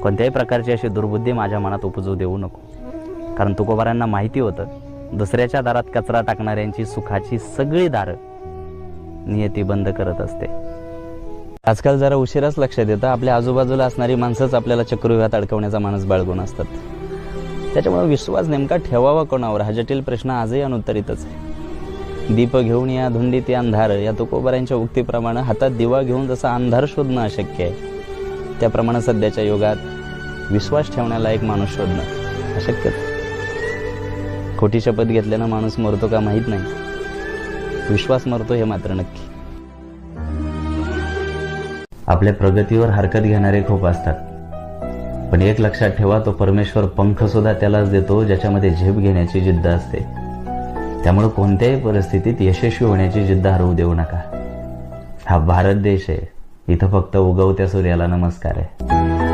कोणत्याही प्रकारची अशी दुर्बुद्धी माझ्या मनात उपजू देऊ नको. कारण तुकोबारांना माहिती होतं दुसऱ्याच्या दारात कचरा टाकणाऱ्यांची सुखाची सगळी दारं नियती बंद करत असते. आजकाल जरा उशिराच लक्षात येतं आपल्या आजूबाजूला असणारी माणसंच आपल्याला चक्रव्यूहात अडकवण्याचा मानस बाळगून असतात. त्याच्यामुळे विश्वास नेमका ठेवावा कोणावर हा जटिल प्रश्न आजही अनुत्तरितच आहे. दीप घेऊन या धुंडीत अंधार या तुकोबारांच्या उक्तीप्रमाणे हातात दिवा घेऊन जसा अंधार शोधणं अशक्य आहे, त्याप्रमाणे सध्याच्या युगात विश्वास ठेवण्याला एक माणूस शोधणं अशक्यच. खोटी शपथ घेतल्यानं माणूस मरतो का माहीत नाही, विश्वास मरतो हे मात्र नक्की. आपल्या प्रगतीवर हरकत घेणारे खूप असतात, पण एक लक्षात ठेवा, तो परमेश्वर पंख सुद्धा त्यालाच देतो ज्याच्यामध्ये झेप घेण्याची जिद्द असते. त्यामुळे कोणत्याही परिस्थितीत यशस्वी होण्याची जिद्द हरवू देऊ नका. हा भारत देश आहे, इथं फक्त उगवत्या सूर्याला नमस्कार आहे.